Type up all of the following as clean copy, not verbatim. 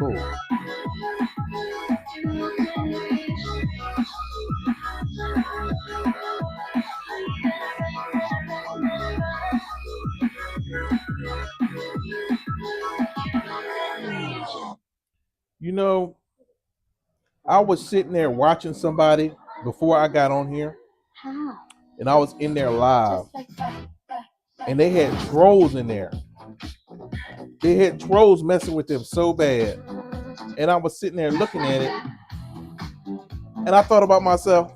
cool. You know, I was sitting there watching somebody before I got on here, and I was in there live, and they had trolls in there. They had trolls messing with them so bad, and I was sitting there looking at it, and I thought about myself.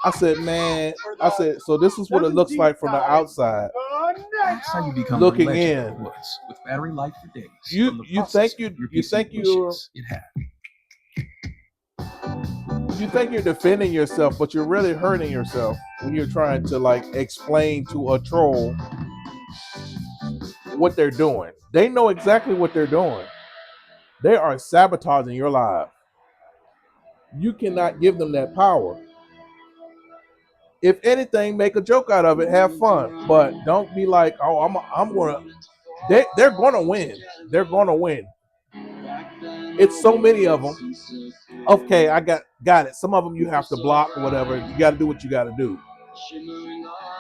I said, man, I said, so this is what it looks like from the outside. That's how you become Looking the legend in. of Woods, with battery life for days. You from the you think processor you your you PC think you're wishes it had. you think you're defending yourself, but you're really hurting yourself when you're trying to like explain to a troll what they're doing. They know exactly what they're doing. They are sabotaging your life. You cannot give them that power. If anything, make a joke out of it, have fun, but don't be like, oh, I'm gonna. They're gonna win. They're gonna win. It's so many of them. Okay, I got it. Some of them you have to block or whatever. You got to do what you got to do,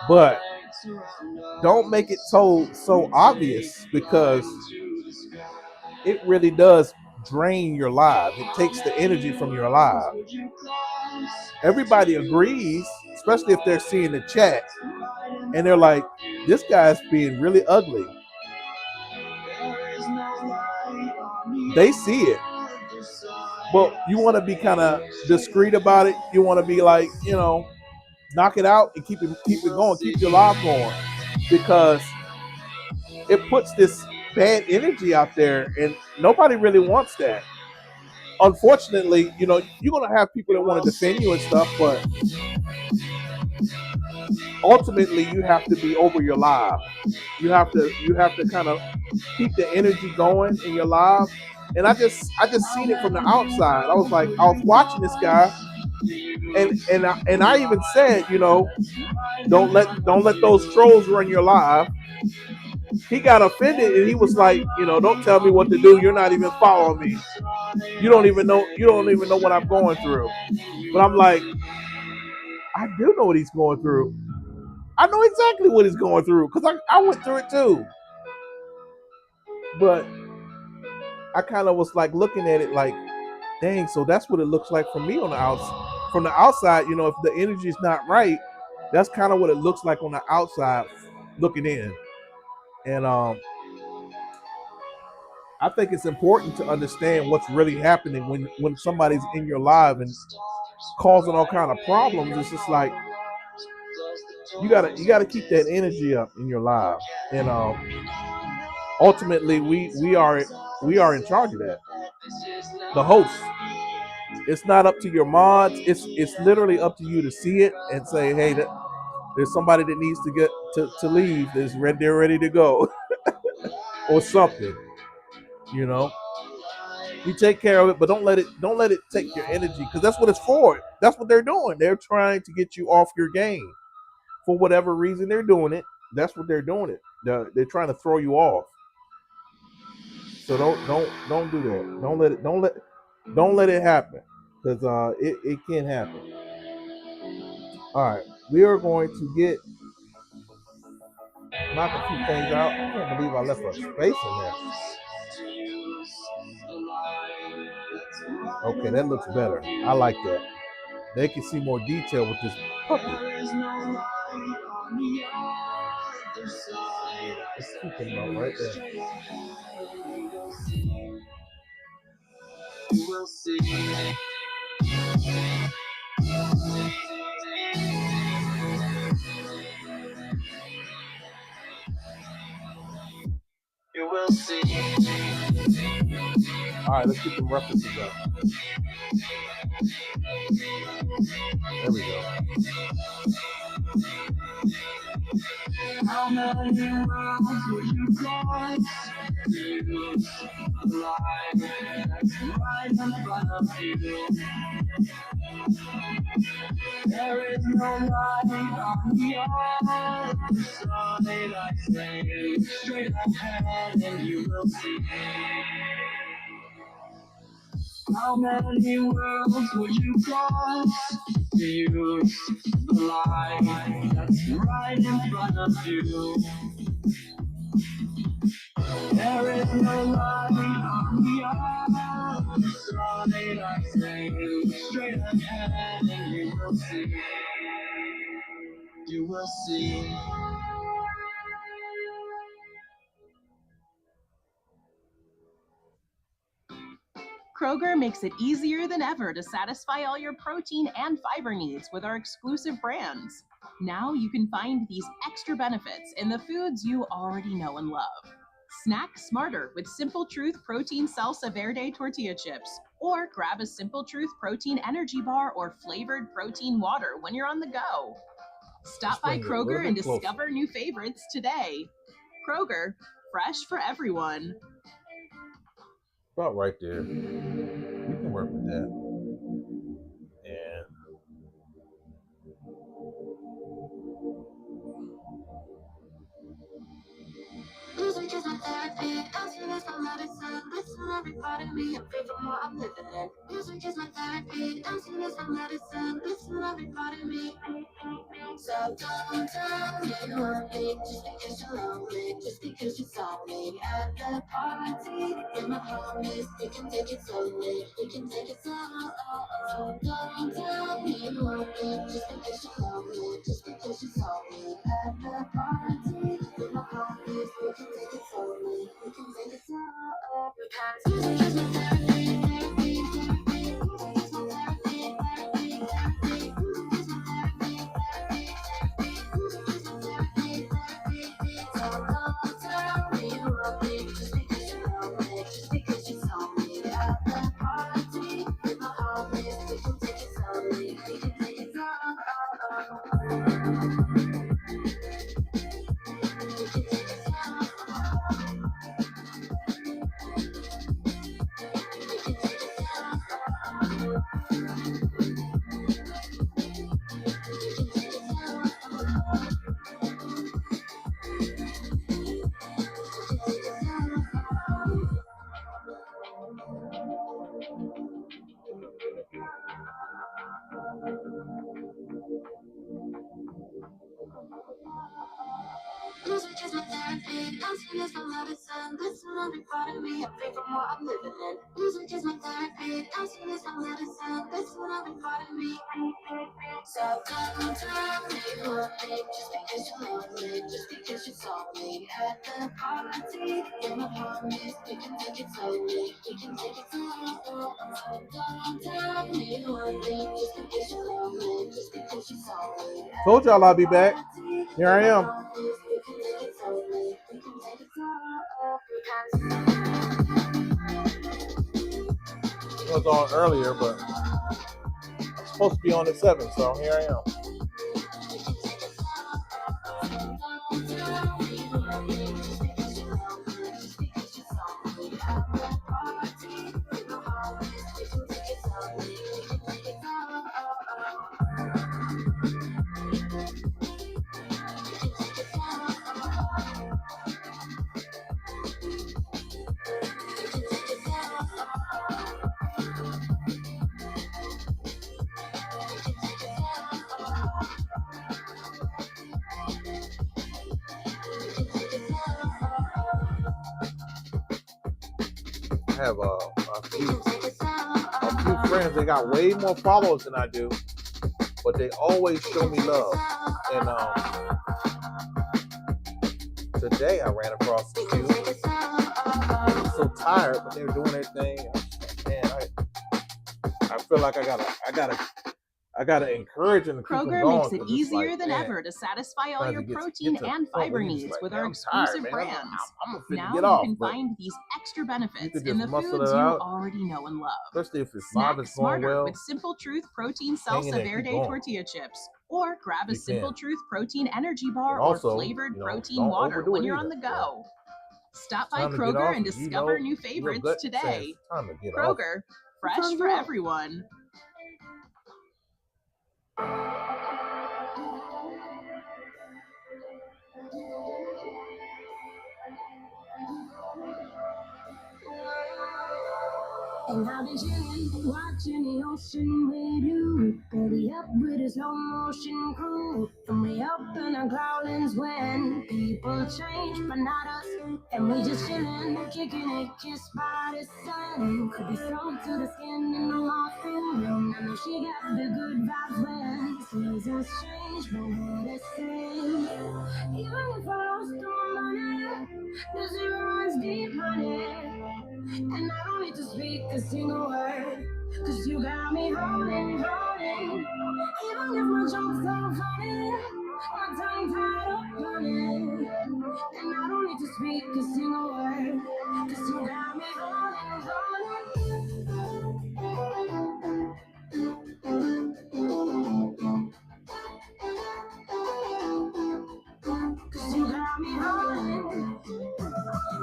but don't make it so obvious, because it really does drain your life. It takes the energy from your life. Everybody agrees, especially if they're seeing the chat and they're like, this guy's being really ugly. They see it. But you want to be kind of discreet about it. You want to be like, knock it out and keep it going, keep your life going, because it puts this bad energy out there, and nobody really wants that. Unfortunately, you're gonna have people that want to defend you and stuff, but ultimately you have to be over your life. You have to kind of keep the energy going in your life. And I just seen it from the outside. I was watching this guy, and I even said, don't let those trolls run your life. He got offended and he was like, don't tell me what to do. You're not even following me. You don't even know what I'm going through. But I'm like, I do know what he's going through. I know exactly what he's going through, because I went through it too. But I kind of was like looking at it like, dang, so that's what it looks like from me on the outside. From the outside, if the energy is not right, that's kind of what it looks like on the outside looking in. And I think it's important to understand what's really happening when somebody's in your life and causing all kind of problems. It's just like you gotta keep that energy up in your life, and ultimately we are in charge of that. The host. It's not up to your mods. It's literally up to you to see it and say, hey, there's somebody that needs to get to leave. They're ready to go, or something. You know, you take care of it, but don't let it take your energy, because that's what it's for. That's what they're doing. They're trying to get you off your game for whatever reason. They're doing it. That's what they're doing it. They're trying to throw you off. So don't do that. Don't let it happen, because it can happen. All right, we are going to knock a few things out. I can't believe I left a space in there. Okay, that looks better. I like that. They can see more detail with this puppy. Let's keep it about right there. All right, let's get some references up. There we go. How many rounds would you cross? Right in front of you. There is no light on the other side. I say straight ahead and you will see. How many worlds would you cross to use the line that's right in front of you? There is no line on the other side. I say straight ahead and you will see. You will see. Kroger makes it easier than ever to satisfy all your protein and fiber needs with our exclusive brands. Now you can find these extra benefits in the foods you already know and love. Snack smarter with Simple Truth Protein Salsa Verde tortilla chips, or grab a Simple Truth Protein Energy Bar or flavored protein water when you're on the go. Stop by Kroger and discover new favorites today. Kroger, fresh for everyone. About right there. We can work with that. And music is my therapy, dancing is my medicine. Listen, every part of me, I'm free from what I'm living in. Music is my therapy, dancing is my medicine. Listen, every part of me. So don't tell me you want me just because you love me, just because you saw me at the party with my homies. We can take it slowly, we can take it slow. Don't tell me you want me just because you love me, just because you saw me at the party with my homies. We can take it slowly, we can take it slow. Music is my therapy, therapy, therapy. Music is my therapy, therapy, therapy. Music is my therapy, therapy, therapy. Music is my therapy, therapy. So don't tell me you love me just because you love me, just because you saw me at the party with my homies. We can take it slowly, we can take it slow. Music is my therapy, dancing is my medicine. Listen, every part of me, I'm free from what I'm living in. Music is my therapy, dancing is my medicine. Listen, every part of me. So don't tell me you want me just because you love me, just because you saw me at the party with my homies. We can take it slowly, we can take it slow. Don't tell me you want me just because you love me, just because you saw me. told y'all I'll be back. Here I am. I was on earlier, but I'm supposed to be on at 7, so here I am. I have a few friends. They got way more followers than I do, but they always show me love. And today I ran across a few. I was so tired, but they were doing their thing. Man, I feel like I gotta encourage them to keep them Kroger going, makes it 'cause it's easier like, than man, ever to satisfy all trying your to get protein to the and point fiber where you're just needs like, with man, our I'm tired, exclusive man. brands. I'm finna Now get you off, can but find these extra benefits could in just the muscle foods it you out, already know and love. especially if your Snack vibe is going smarter well. with Simple Truth Protein Hang in Salsa there, keep Verde going. tortilla chips, or grab a You Simple can. Truth Protein Energy Bar And or also, flavored protein don't water overdo when it you're either. on the go. Stop by Time to get Kroger off, and and discover new your favorites gut says today. time to get off. Kroger, It's fresh time to for get off. everyone. And I've been chilling, watching the ocean with you. Baby up with a slow motion crew. And we up in our cloudlands when people change, but not us. And we just chillin', kicking it, kissed by the sun. Could be soaked to the skin in the morphine room. I know she got the good vibes when seasons change, but we're the same. Even if I lost all my money, the zero runs deep, honey. And I don't need to speak a single word, cause you got me rolling, rolling. Even if my jokes are funny, my tongue tied up on it. And I don't need to speak a single word, cause you got me rolling, rolling. Cause you got me rolling.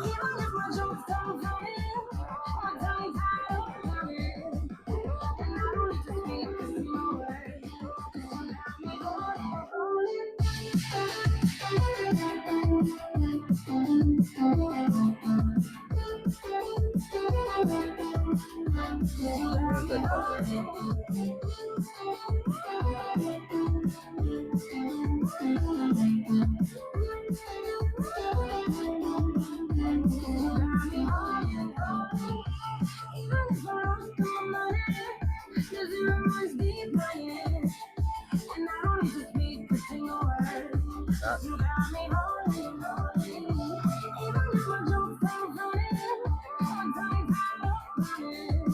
Even if my jokes don't funny, my tongue tied up on it. And I don't need to speak a single word, cause you got me rolling, rolling. And I don't need to speak a single word. You got me holding, holding. Even if my jokes are funny, my tongue tied up on it.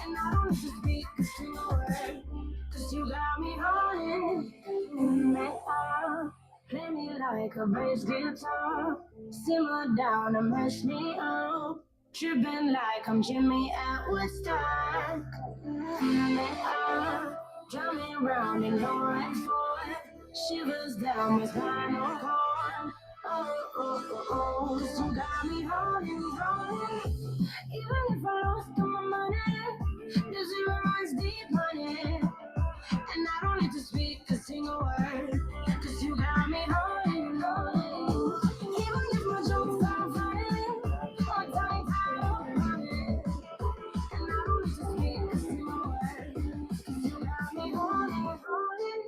And I don't need to speak a single word, cause you got me holding. Play me like a bass guitar. Simmer down and mash me up. Tripping like I'm Jimmy at Woodstock. Drumming around in low and forth. Shivers down my spinal cord. Oh, you got me holding, holding. Even if I lost all my money, the zero runs deep, honey. And I don't need to speak a single word, cause you got me holding, holding. Even if my jokes are funny, my tongue tied up on it. And I don't need to speak a single word, cause you got me holding,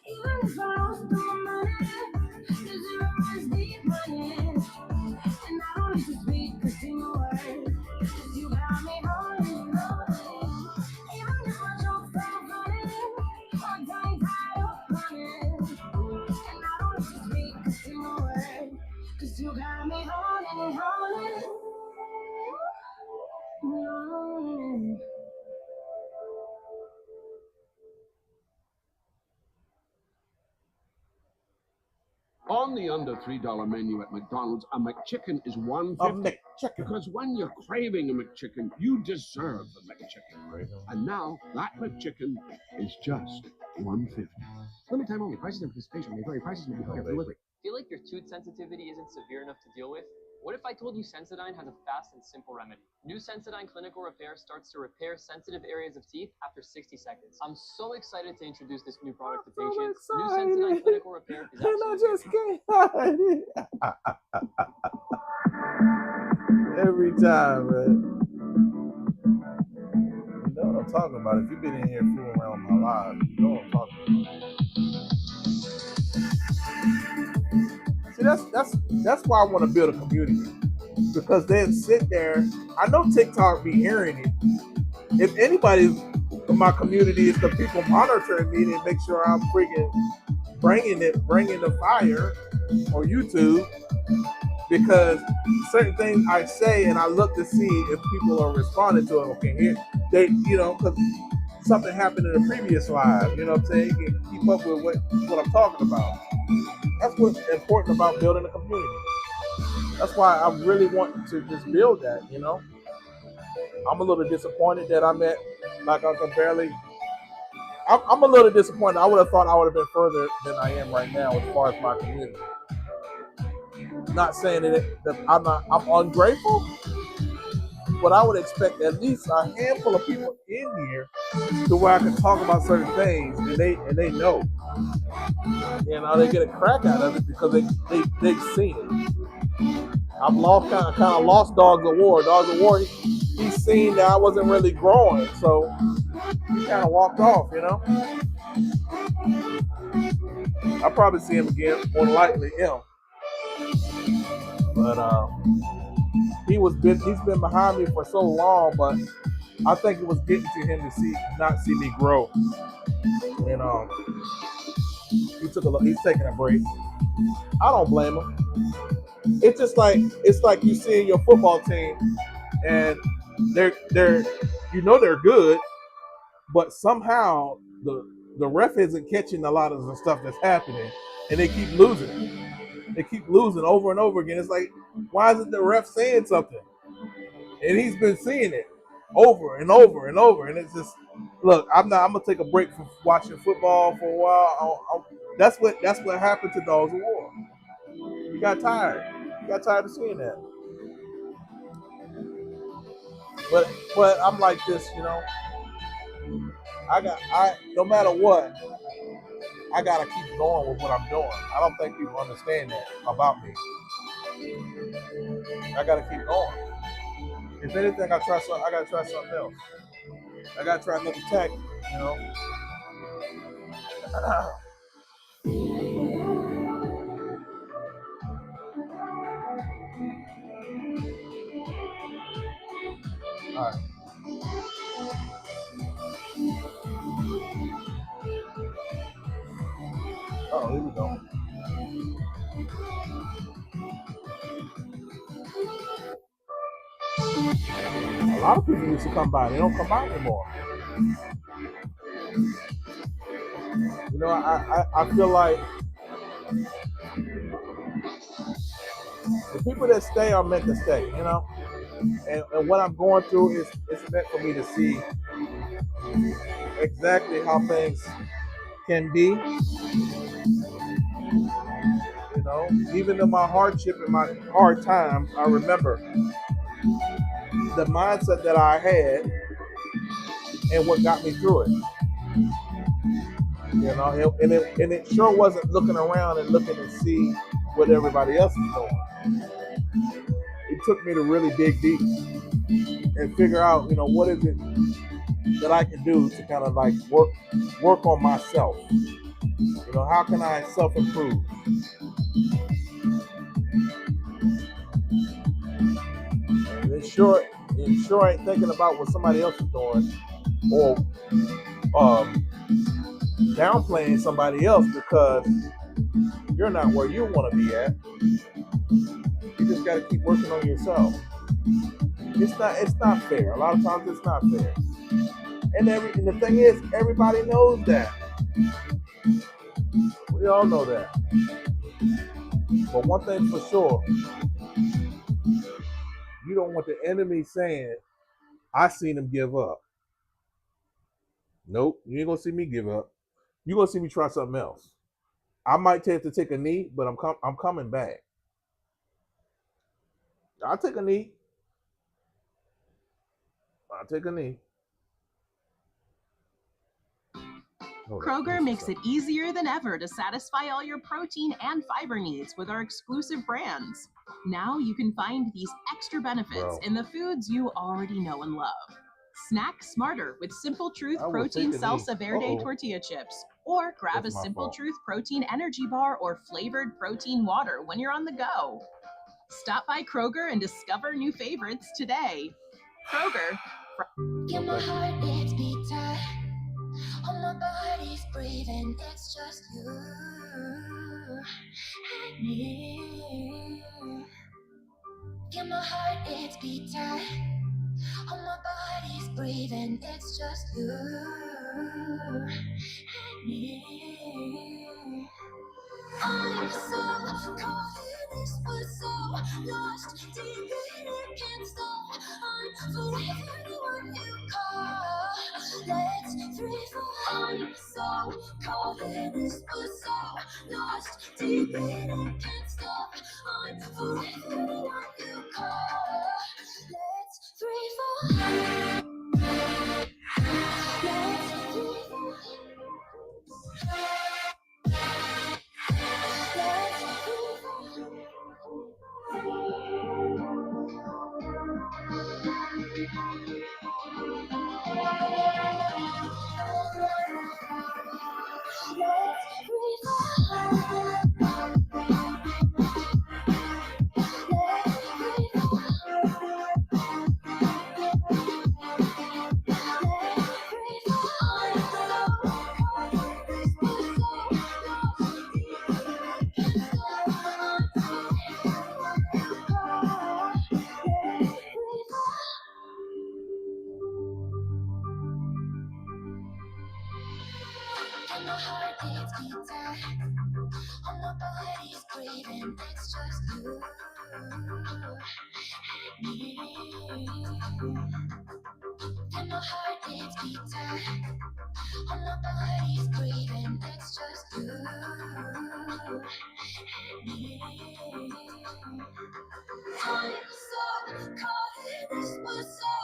even if I lost all my money, the zero runs deep, honey. And I don't need to speak a single word, cause you got me holding, holding. Even if my jokes are funny, my tongue tied up on it. And I don't need to speak a single word, cause you got me holding, holding. Holding. On the under $3 menu at McDonald's, a McChicken is $1.50. McChicken. Because when you're craving a McChicken, you deserve the McChicken. And now that McChicken is just $1.50. Limited time only. Prices and participation may vary. Prices may be higher for delivery. Feel like your tooth sensitivity isn't severe enough to deal with? What if I told you Sensodyne has a fast and simple remedy? New Sensodyne Clinical Repair starts to repair sensitive areas of teeth after 60 seconds. I'm so excited to introduce this new product to patients. New Sensodyne Clinical Repair is And I absolutely just can't hide it. Every time, man. You know what I'm talking about. If you've been in here fooling around with my live, you know what I'm talking about. See, that's why I want to build a community. Because they'll sit there. I know TikTok be hearing it. If anybody in my community is the people monitoring me and make sure I'm freaking bringing the fire on YouTube, because certain things I say and I look to see if people are responding to it. Okay, here they, because something happened in the previous live. You know what I'm saying? You can keep up with what I'm talking about. That's what's important about building a community. That's why I really want to just build that. I'm a little disappointed that I'm at like Uncle Barely I'm a little disappointed. I would have thought I would have been further than I am right now as far as my community. Not saying that I'm ungrateful, but I would expect at least a handful of people in here to where I can talk about certain things and they know. You know, they get a crack out of it because they've seen it. I've lost kind of lost Dogs of War. Dogs of War, he's seen that I wasn't really growing, so he kind of walked off. You know, I'll probably see him again, more than likely him. But he's been behind me for so long, but I think it was getting to him to not see me grow. And he's taking a break. I don't blame him. It's like you see your football team and they're they're good, but somehow the ref isn't catching a lot of the stuff that's happening, and they keep losing. They keep losing over and over again. It's like, why isn't the ref saying something? And he's been seeing it over and over and over, and it's just, look, I'm gonna take a break from watching football for a while. That's what happened to Dogs of War. You got tired. You got tired of seeing that. But I'm like this, you know. I no matter what, I gotta keep going with what I'm doing. I don't think people understand that about me. I gotta keep going. If anything, I gotta try something else. I gotta try another tactic, you know. All right. Oh, here we go. A lot of people used to come by. They don't come by anymore. You know, I feel like the people that stay are meant to stay, you know? And what I'm going through is it's meant for me to see exactly how things can be. You know, even in my hardship and my hard times, I remember the mindset that I had and what got me through it. You know, and it sure wasn't looking around and looking to see what everybody else is doing. It took me to really dig deep and figure out, you know, what is it that I can do to kind of like work on myself. You know, how can I self-improve? And it sure ain't thinking about what somebody else is doing or downplaying somebody else because you're not where you want to be at. You just got to keep working on yourself. It's not fair. A lot of times it's not fair. And the thing is, everybody knows that. We all know that. But one thing for sure, you don't want the enemy saying, I seen him give up. Nope, you ain't gonna see me give up. You're gonna see me try something else. I might have to take a knee, but I'm coming back. I'll take a knee. I'll take a knee. Kroger makes it easier than ever to satisfy all your protein and fiber needs with our exclusive brands. Now you can find these extra benefits in the foods you already know and love. Snack smarter with Simple Truth Protein Salsa Verde tortilla chips. Or grab a Simple Truth Protein Energy Bar or flavored protein water when you're on the go. Stop by Kroger and discover new favorites today. Kroger. Yeah, my heart it's beating. Oh, my body's breathing. It's just you and me. Yeah, my heart it's beating. Oh, my body's breathing. It's just you and me. I'm so caught in this, but so lost deep in it, can't stop. I'm forever the one you call. Let's free fall. I'm so caught in this was so lost deep in it, can't stop. I'm forever what you call. Let's free fall. Let's free fall. And my heart beats guitar. All my body's breathing. It's just you and me. And my heart beats guitar. All my body's breathing. It's just you and me. I'm so caught in this, was so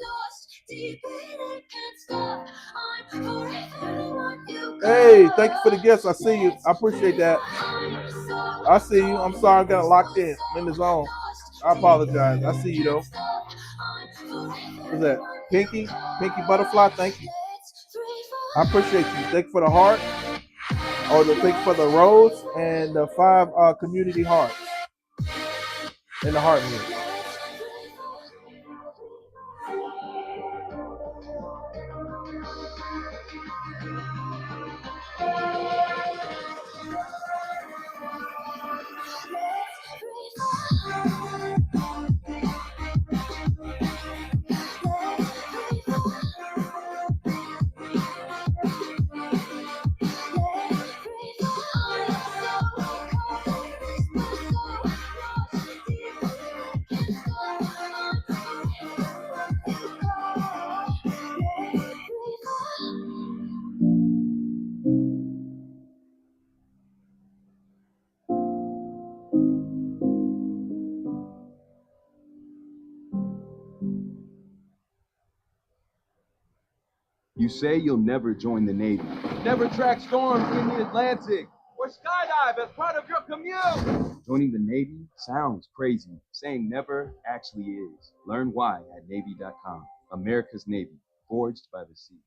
lost deep in it, can't stop. I'm forever what you call. Hey, thank you for the gifts. I see you. I appreciate that. I see you. I'm sorry I got locked in the zone. I apologize. I see you though. What's that? Pinky? Pinky Butterfly, thank you. I appreciate you. Thank you for the heart. Or the thank you for the rose and the 5 community hearts. And the heart music. You say you'll never join the Navy. Never track storms in the Atlantic. Or skydive as part of your commute. Joining the Navy sounds crazy. Saying never actually is. Learn why at Navy.com. America's Navy, forged by the sea.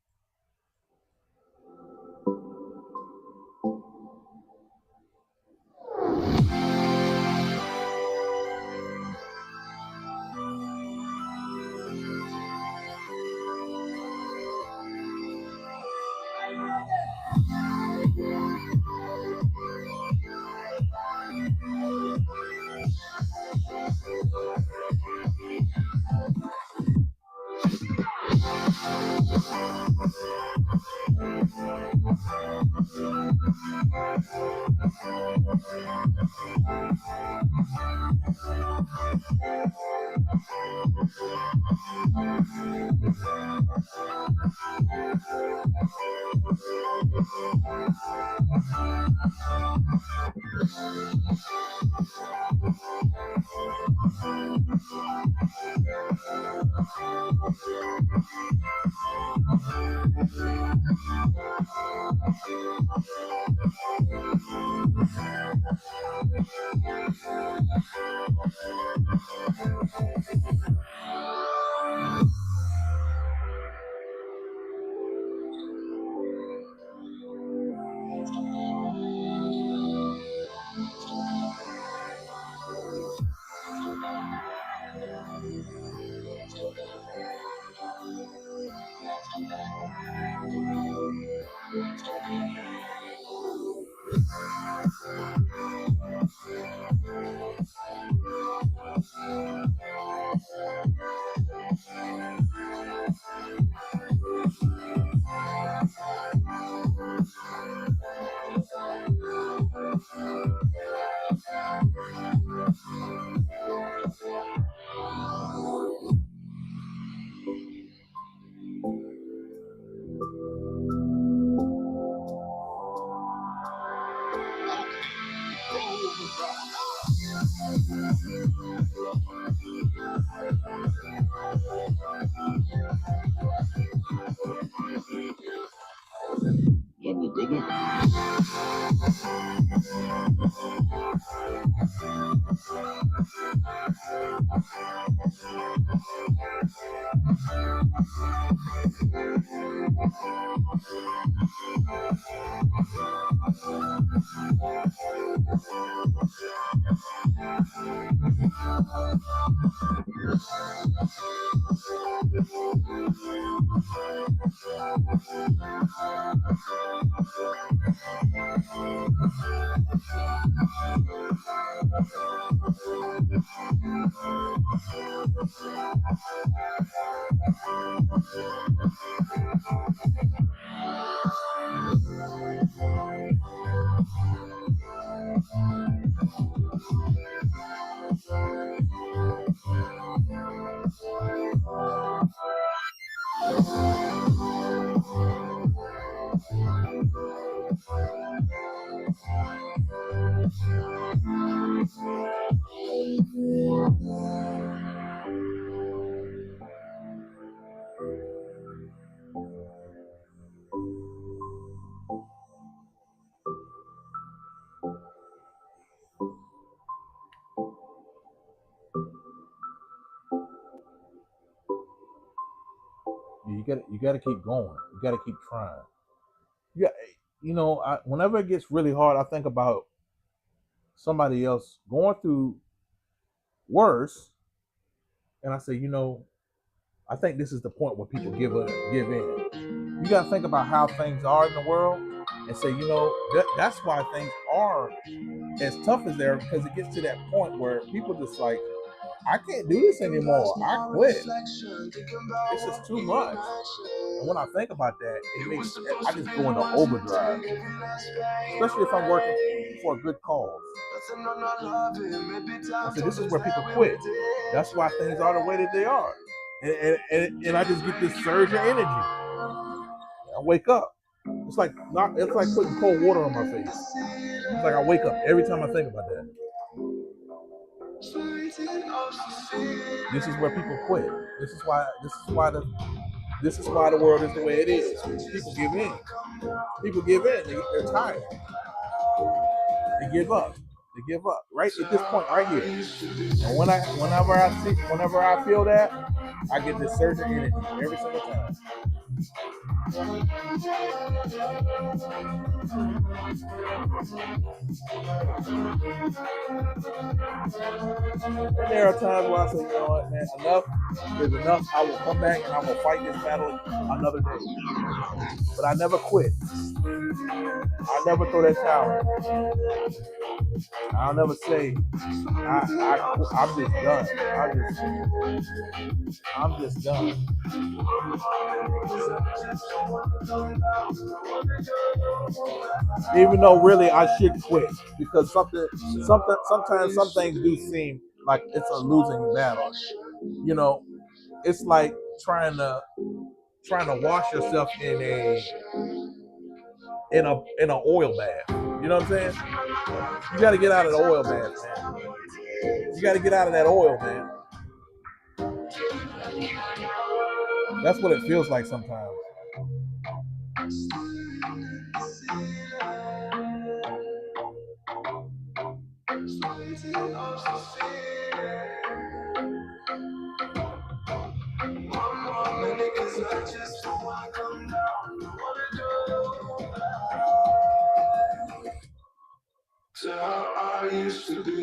Can you dig it? You got to keep going. You got to keep trying. Yeah, whenever it gets really hard, I think about somebody else going through worse, and I say, I think this is the point where people give in. You got to think about how things are in the world, and say, that's why things are as tough as they are, because it gets to that point where people just like, I can't do this anymore. I quit. This is too much. And when I think about that, I just go into overdrive, especially if I'm working for a good cause. I said, this is where people quit. That's why things are the way that they are. And I just get this surge of energy. I wake up. It's like putting cold water on my face. It's like I wake up every time I think about that. This is where people quit. This is why the world is the way it is. People give in. People give in. They're tired. They give up. They give up. Right at this point, right here. And whenever I feel that, I get this surge of energy every single time. And there are times where I say, you know what, man, enough is enough. I will come back and I will fight this battle another day. But I never quit. I never throw that towel. I'll never say I'm just done. I'm just done. Even though really I should quit, because sometimes some things do seem like it's a losing battle. It's like trying to wash yourself in an oil bath. You know what I'm saying? You got to get out of the oil bath, man. You got to get out of that oil, man. That's what it feels like sometimes. To how I used to be.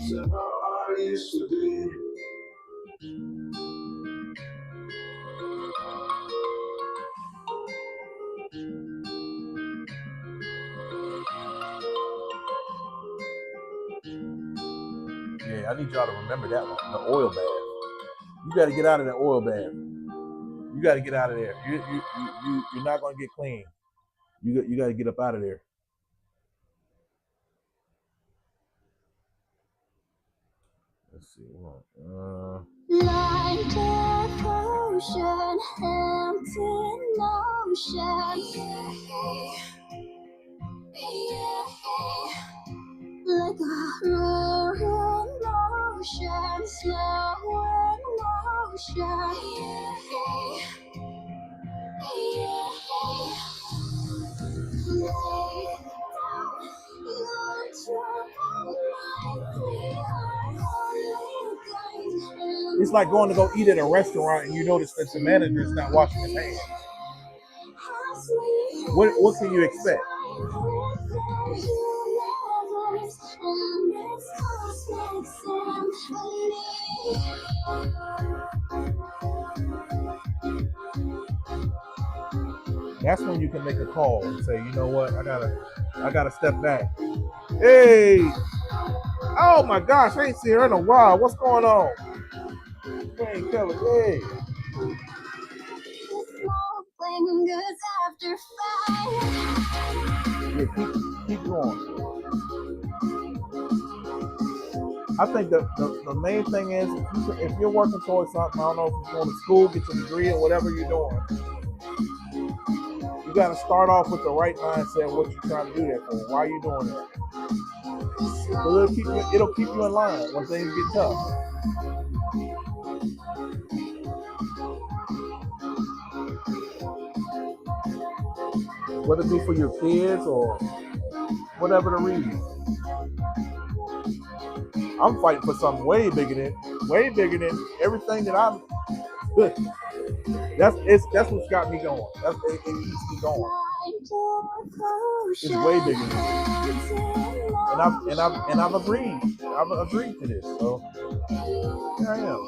So how I used to be. I need y'all to remember that one, the oil bath. You got to get out of that oil bath. You got to get out of there. You're not going to get clean. You got to get up out of there. Let's see. Like devotion, empty notion. Like a roaring ocean, slow in motion. Lay down your troubled mind. We are only guides. It's like going to go eat at a restaurant and you notice that the manager is not washing his hands. What can you expect? That's when you can make a call and say, you know what, I gotta step back. Hey, oh my gosh, I ain't seen her in a while. What's going on? Hey, Kelly, hey. Fingers after five. Yeah, keep going. I think the main thing is if you're working towards something, I don't know if you're going to school, get your degree or whatever you're doing, you got to start off with the right mindset of what you're trying to do that for. Why are you doing that? So it'll keep you in line when things get tough. Whether it be for your kids or whatever the reason. I'm fighting for something way bigger than everything that I'm. That's what's got me going. It keeps me going. It's way bigger than this. And I've agreed. I've agreed to this. So here I am.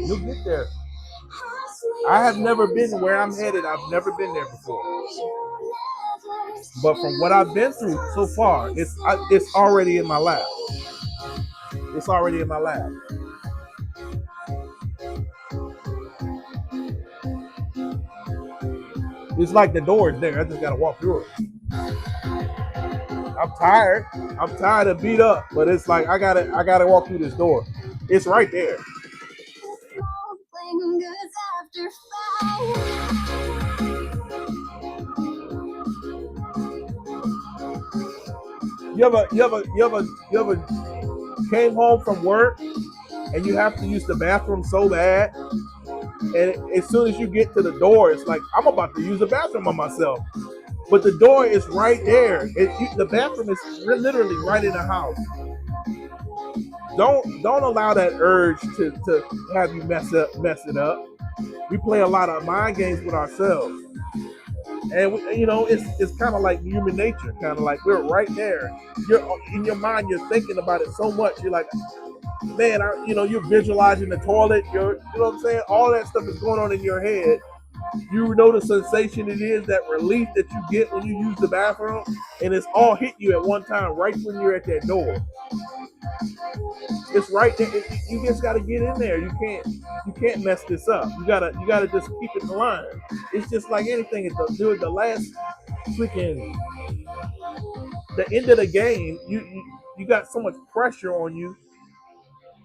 You'll get there. I have never been where I'm headed. I've never been there before. But from what I've been through so far, it's already in my lap. It's already in my lap. It's like the door is there. I just gotta walk through it. I'm tired. I'm tired of beat up, but it's like I gotta walk through this door. It's right there. You ever came home from work and you have to use the bathroom so bad, and as soon as you get to the door, it's like I'm about to use the bathroom on myself, but the door is right there. The bathroom is literally right in the house. Don't allow that urge to have you mess it up. We play a lot of mind games with ourselves, and it's kind of like human nature. Kind of like we're right there. You're in your mind. You're thinking about it so much. You're like, man, you're visualizing the toilet. You know what I'm saying? All that stuff is going on in your head, You know the sensation it is, that relief that you get when you use the bathroom, and it's all hit you at one time, right when you're at that door. It's right there. You just got to get in there. You can't mess this up. You gotta just keep it in line. It's just like anything. During the last freaking the end of the game, you got so much pressure on you.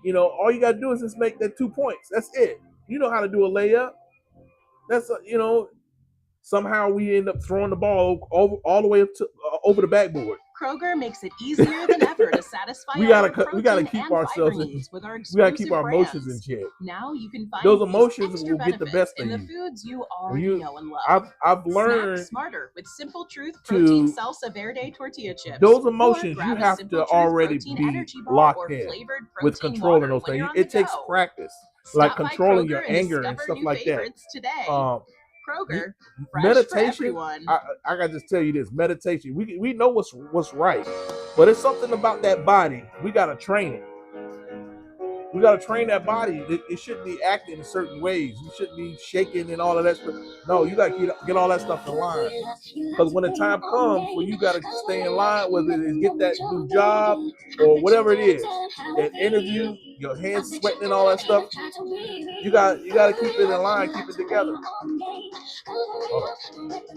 You know, all you gotta do is just make that 2 points. That's it. You know how to do a layup. Somehow we end up throwing the ball all the way up to over the backboard. Kroger makes it easier than ever to satisfy We all gotta your keep protein and ourselves fiber needs with our we gotta exclusive keep our brands. emotions in check. Now you can find Those these emotions extra will get the benefits best in of the you. foods you already know and love. I've learned Snack smarter with Simple Truth Protein Salsa Verde tortilla chips. those Or emotions grab you a have Simple to Truth already Protein be Energy Bar locked or in flavored with protein controlling water those when you're things. on the It takes go. practice, like Stop by controlling Kroger your and anger and discover stuff new like that. favorites today. Kroger, fresh for Meditation. everyone. I gotta just tell you this: meditation. We know what's right, but it's something about that body. We gotta train it. We gotta train that body. It shouldn't be acting in certain ways. You shouldn't be shaking and all of that stuff. No, you gotta get all that stuff in line. Because when the time comes when you gotta stay in line, whether it is get that new job or whatever it is, that interview, your hands sweating and all that stuff, you gotta keep it in line, keep it together.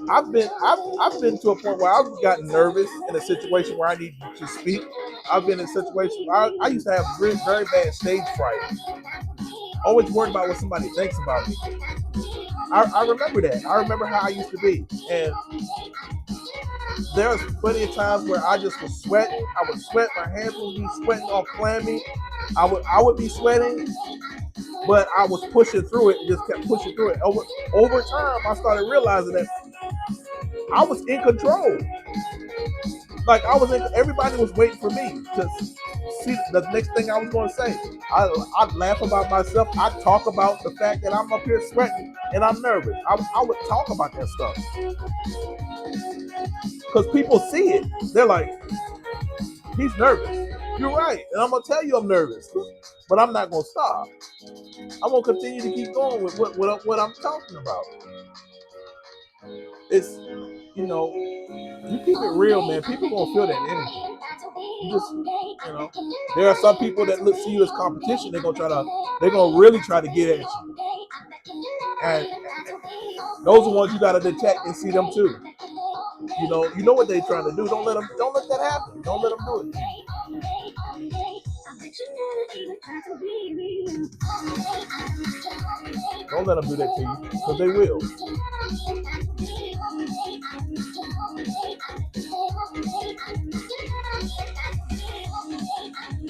I've been to a point where I've gotten nervous in a situation where I need to speak. I've been in situations where I used to have very, very bad stage fright. Always worried about what somebody thinks about me. I remember that. I remember how I used to be. And there was plenty of times where I just was sweating. I would sweat. My hands would be sweating all clammy. I would be sweating, but I was pushing through it and just kept pushing through it. Over time, I started realizing that I was in control. Like everybody was waiting for me to see the next thing I was going to say. I'd laugh about myself. I'd talk about the fact that I'm up here sweating and I'm nervous. I would talk about that stuff. Because people see it. They're like, he's nervous. You're right. And I'm going to tell you I'm nervous. But I'm not going to stop. I'm going to continue to keep going with what I'm talking about. It's, you keep it real, man. People going to feel that energy. There are some people that see you as competition. They're going to really try to get at you. And those are ones you got to detect and see them too. You know what they're trying to do. Don't let that happen. Don't let them do it. Don't let them do that to you, because they will.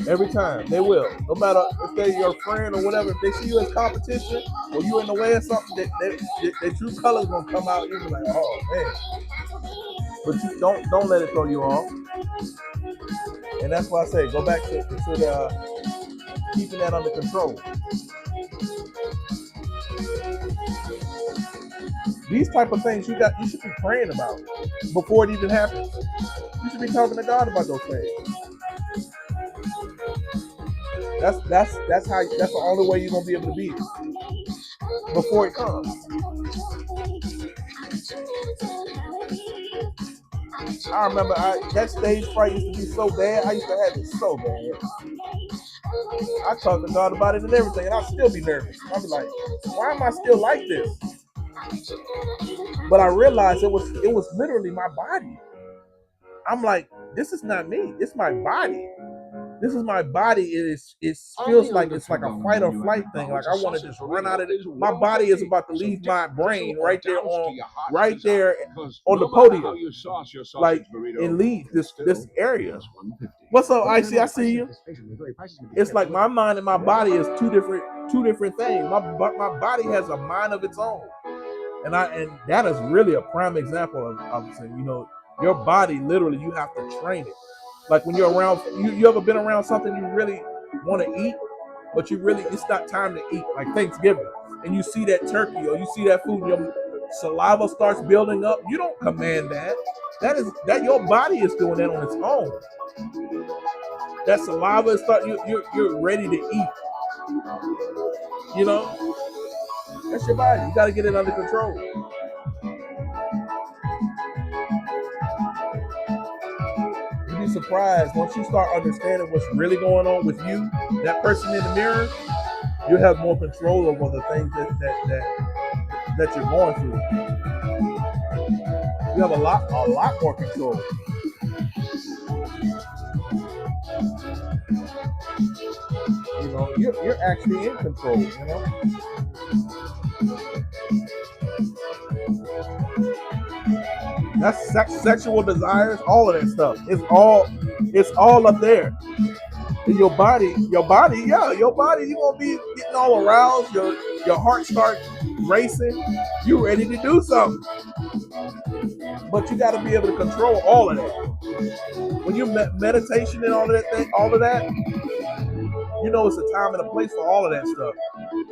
Every time, they will. No matter if they're your friend or whatever, if they see you as competition or you in the way of something, that true color's gonna come out. You'll be like, oh man. But you don't let it throw you off. And that's why I say, go back to the keeping that under control. These type of things you should be praying about before it even happens. You should be talking to God about those things. That's the only way you're gonna be able to beat it before it comes. I remember that stage fright used to be so bad. I used to have it so bad. I talked to God about it and everything, and I'd still be nervous. I'd be like, why am I still like this? But I realized it was literally my body. I'm like, this is not me. It's my body. This is my body. It feels like it's like a fight or flight thing. Like I want to just run out of it. My body is about to leave my brain right there on the podium, like and leave this area. What's up, Icy? I see you. It's like my mind and my body is two different things. My body has a mind of its own, and that is really a prime example of saying, your body literally you have to train it. Like when you're around, you ever been around something you really want to eat, but it's not time to eat, like Thanksgiving, and you see that turkey or you see that food, and your saliva starts building up. You don't command that. That your body is doing that on its own. That saliva you're ready to eat. That's your body. You got to get it under control. You'd be surprised once you start understanding what's really going on with you, that person in the mirror. You have more control over the things that you're going through. You have a lot more control. You know, you're actually in control. You know. That's sexual desires, all of that stuff. It's all up there. In your body, yeah, your body, you're gonna be getting all aroused, your heart starts racing, you ready to do something. But you gotta be able to control all of that. When you meditation and all of that, you know it's a time and a place for all of that stuff.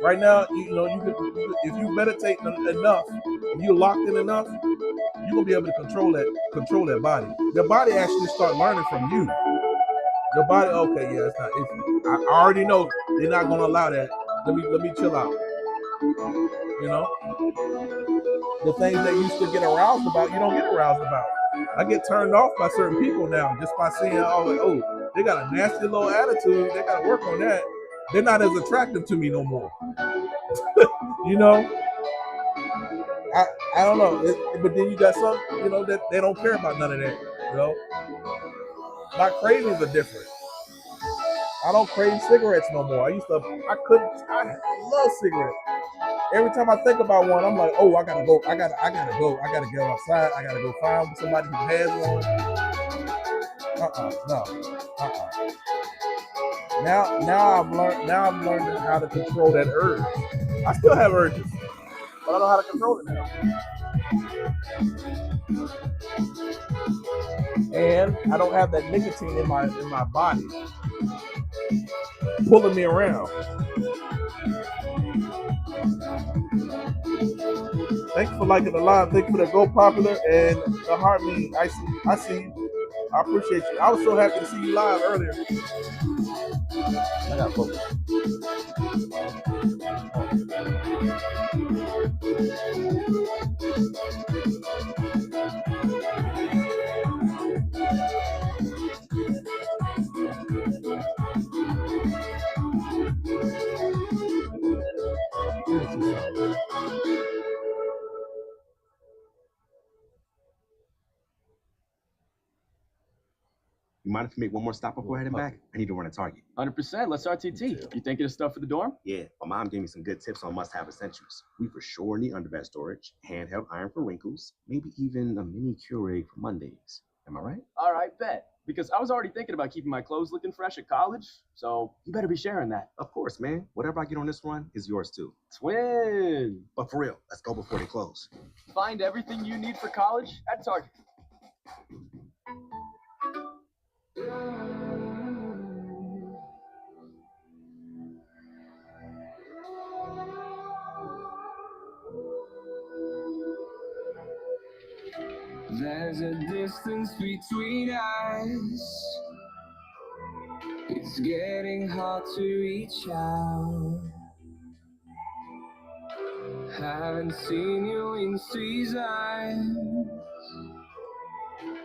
Right now, you know, you could, if you meditate enough, if you're locked in enough, you're gonna be able to control that body. Your body actually start learning from you. Your body, okay, yeah, it's not. I already know they're not gonna allow that. Let me chill out. You know, the things that you used to get aroused about, you don't get aroused about. I get turned off by certain people now just by seeing, oh, they got a nasty little attitude. They got to work on that. They're not as attractive to me no more. You know, I don't know, but then you got some, you know, that they don't care about none of that. You know, my cravings are different. I don't crave cigarettes no more. I love cigarettes. Every time I think about one, I'm like, oh, I gotta go. I gotta get outside. I gotta go find somebody who has one. No. Now I've learned how to control that urge. I still have urges, but I know how to control it now. And I don't have that nicotine in my body pulling me around. Thanks for liking the live. Thanks for the Go Popular and the heart me. I see you. I appreciate you. I was so happy to see you live earlier. I got focus. You mind if we make one more stop before heading back? I need to run a Target. 100%. Let's RTT. You thinking of stuff for the dorm? Yeah, my mom gave me some good tips on must-have essentials. We for sure need underbed storage, handheld iron for wrinkles, maybe even a mini Keurig for Mondays. Am I right? All right, bet. Because I was already thinking about keeping my clothes looking fresh at college, so you better be sharing that. Of course, man. Whatever I get on this run is yours too. Twin. But for real, let's go before they close. Find everything you need for college at Target. There's a distance between us. It's getting hard to reach out. Haven't seen you in seasons,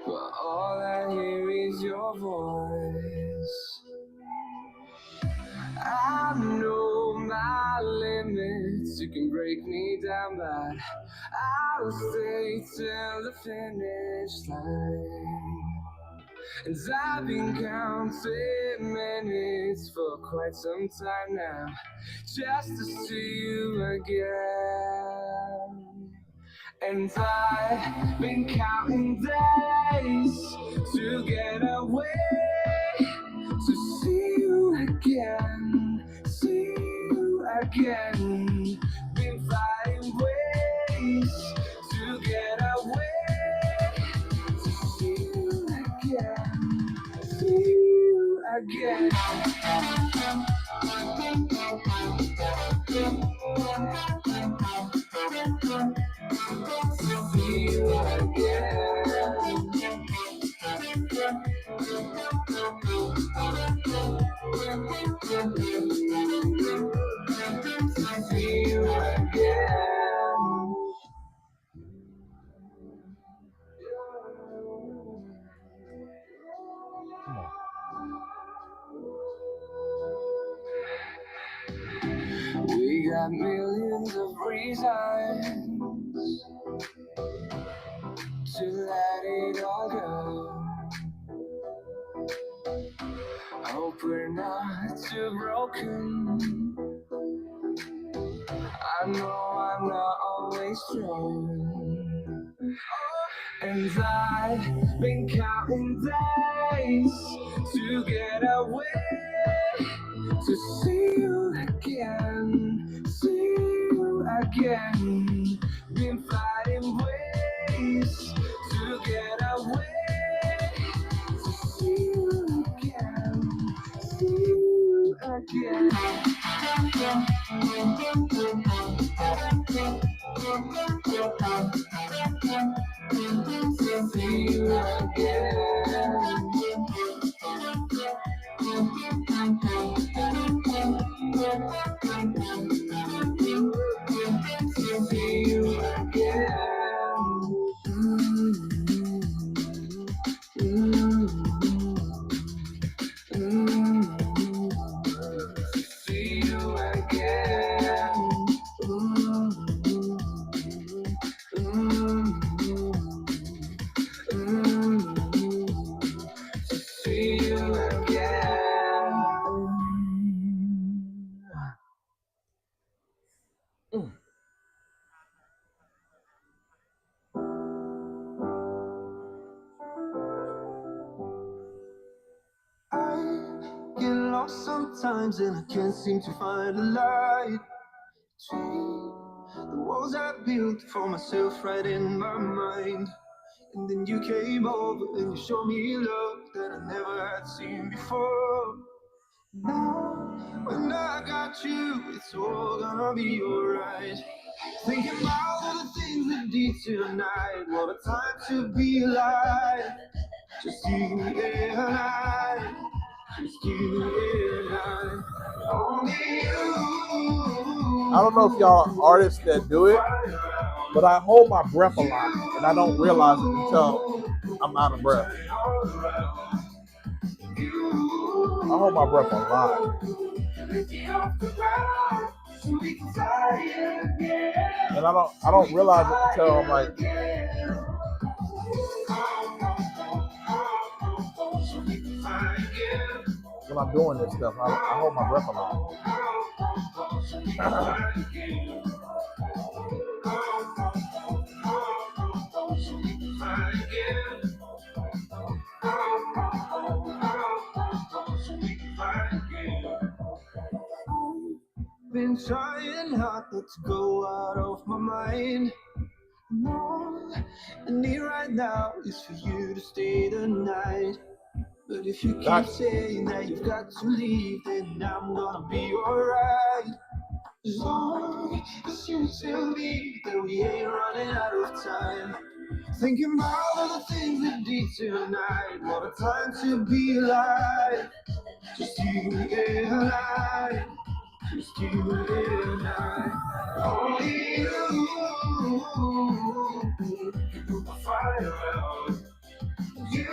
but all I hear is your voice. I know my limits, you can break me down, but I'll stay till the finish line. And I've been counting minutes for quite some time now, just to see you again. And I've been counting days to get away, to see you again, see you again. Been finding ways to get away, to see you again, see you again. See you again. See you again. got millions of reasons to let it all go. Hope we're not too broken. I know I'm not always strong. And I've been counting days to get away, to see you again, see you again. Been fighting ways to get away, to see you again, see you again. See you again. See you I get lost sometimes and I can't seem to find a light between the walls I built for myself right in my mind. And then you came over and you showed me love that I never had seen before. Now, when I got you, it's all gonna be alright. Thinking about all the things we did tonight. What a time to be alive. Just you and I. Just you and I. Only you. I don't know if y'all artists that do it, but I hold my breath a lot, and I don't realize it until I'm out of breath. I hold my breath a lot. And I don't realize it until I'm like, when I'm doing this stuff, I hold my breath a lot. Been trying hard not to go out of my mind. All I need right now is for you to stay the night. But if you keep saying that you've got to leave, then I'm gonna be alright. As long as you tell me that we ain't running out of time. Thinking about all the things we did tonight. What a time to be alive. Just you and I. Just you and I. Only you. You put my fire out. You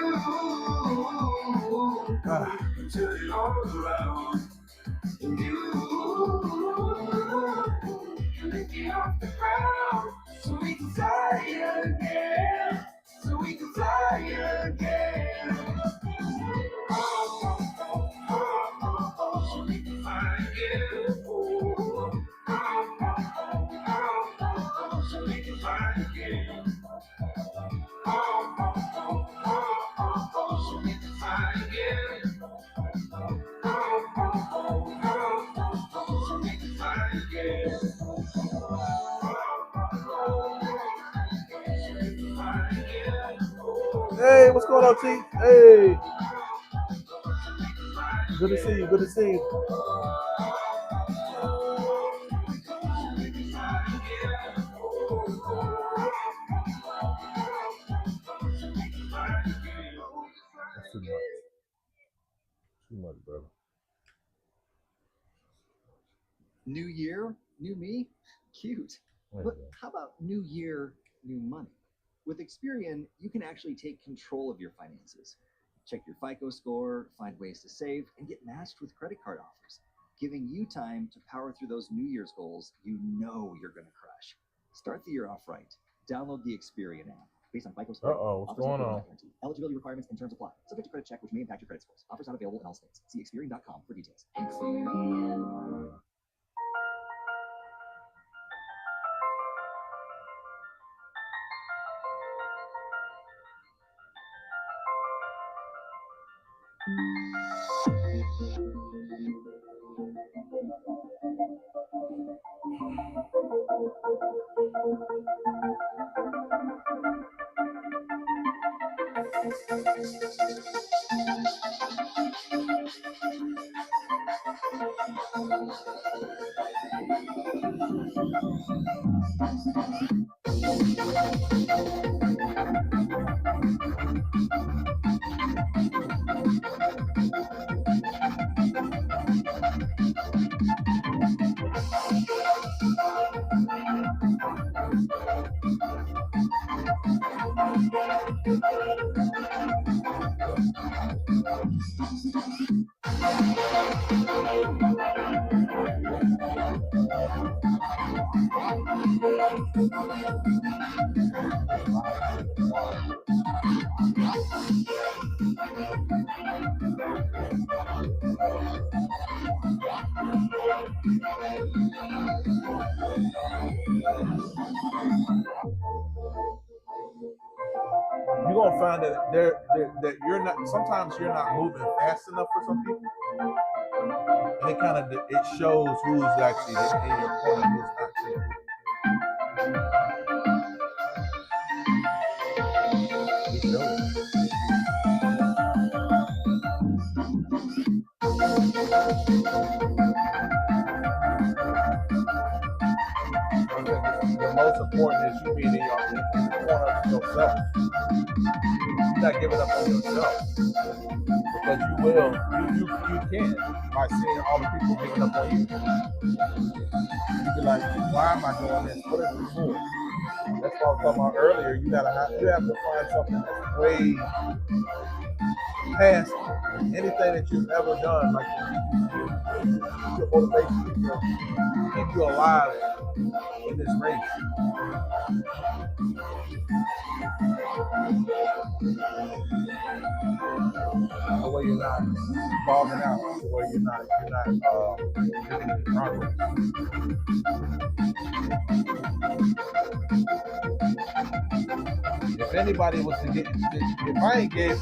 turn it all around. You lift me off the ground, so we can fly again, so we can fly again. So we can fly again. So we can fly again. So we can fly again. So we can fly again. Hey, what's going on, T? Hey. Good to see you. Good to see you. That's too much. Too much, brother. New year, new me? Cute. But how about new year, new money? With Experian, you can actually take control of your finances. Check your FICO score, find ways to save, and get matched with credit card offers. giving you time to power through those New Year's goals you know you're going to crush. Start the year off right. Download the Experian app. Based on FICO score. What's going on? Eligibility requirements and terms apply. Subject to credit check, which may impact your credit scores. Offers not available in all states. See Experian.com for details. You're gonna find that you're not. Sometimes you're not moving fast enough for some people, and it shows who's actually in your corner and who's not there. It shows. The most important is you being in your corner of yourself. You're not giving up on yourself. Because you will, you can by seeing all the people giving up on you. You be like, why am I doing this? What is this for? That's what I was talking about earlier. You have to find something that's way past anything that you've ever done, like your motivation to keep you alive in this race. The way you're not bogging out, the way you're not making any progress. If anybody was to get, if I ain't gave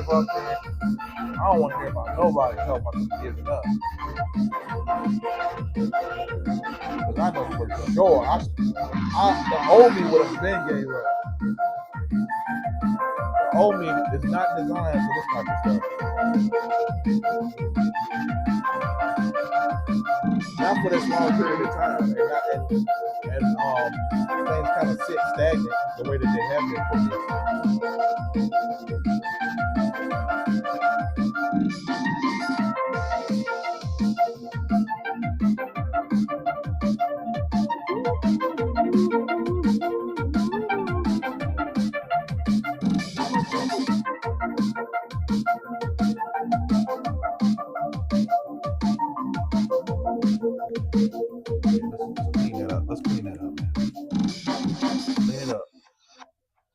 up, then I don't want to hear about nobody talking about them giving up. Because I know for sure, the old me would have been gave up. The old me is not designed for this type of stuff. Not for this long period of time, and things kind of sit stagnant the way that they have been for me. Let's clean that up, man. Clean it up.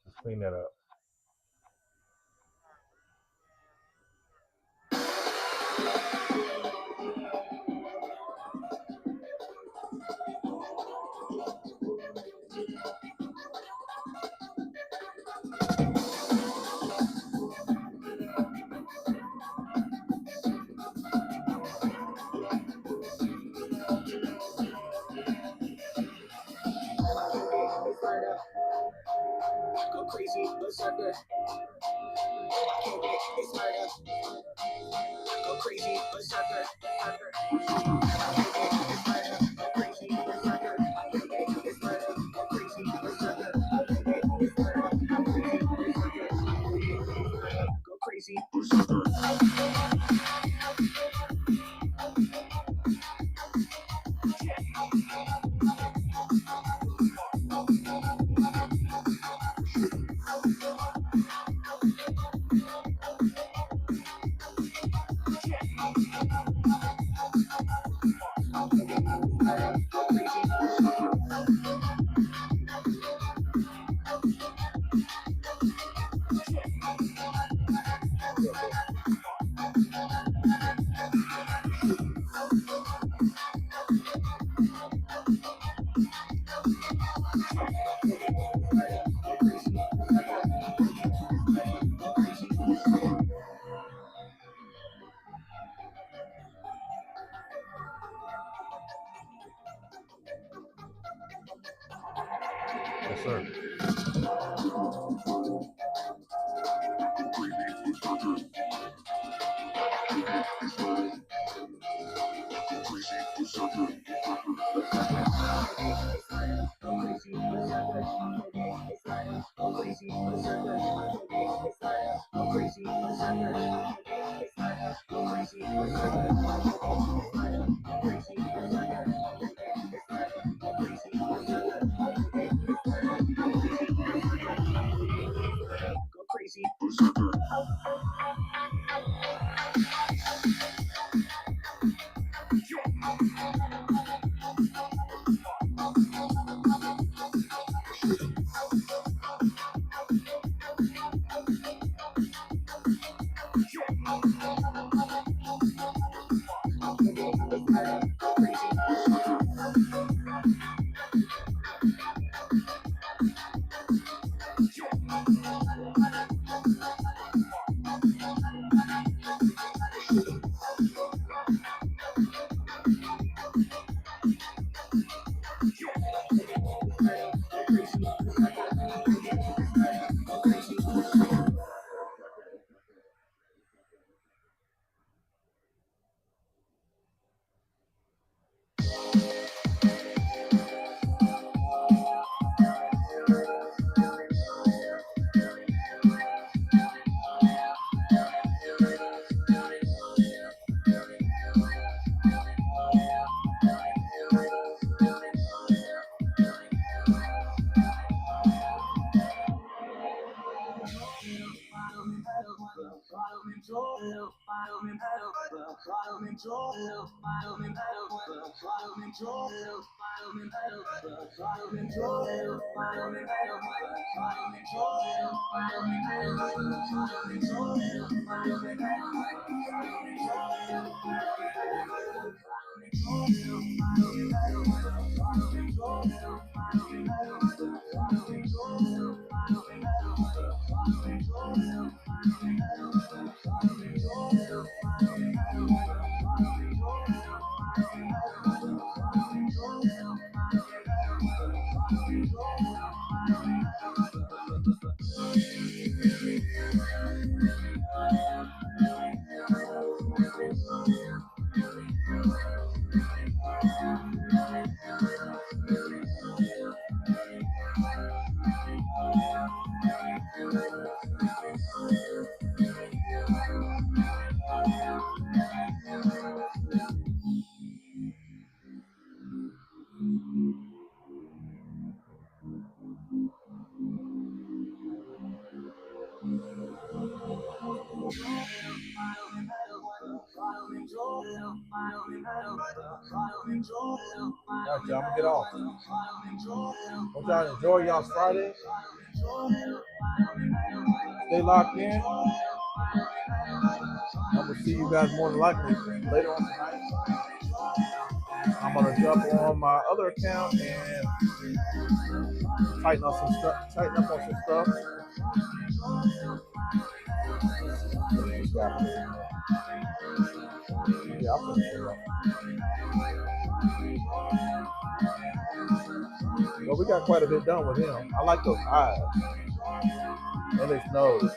Let's clean that up. Go crazy, berserker. It's murder. Go crazy, berserker. It's murder. Go crazy, berserker. It's murder. Go crazy, berserker. It's murder. Go crazy, berserker. Yes, sir. All right, y'all, I'm gonna get off. Hope y'all enjoy y'all's Friday. Stay locked in. I'm gonna see you guys more than likely later on tonight. I'm gonna jump on my other account and tighten up on some stuff. Yeah, I'll finish it up. Well, we got quite a bit done with him. I like those eyes and his nose.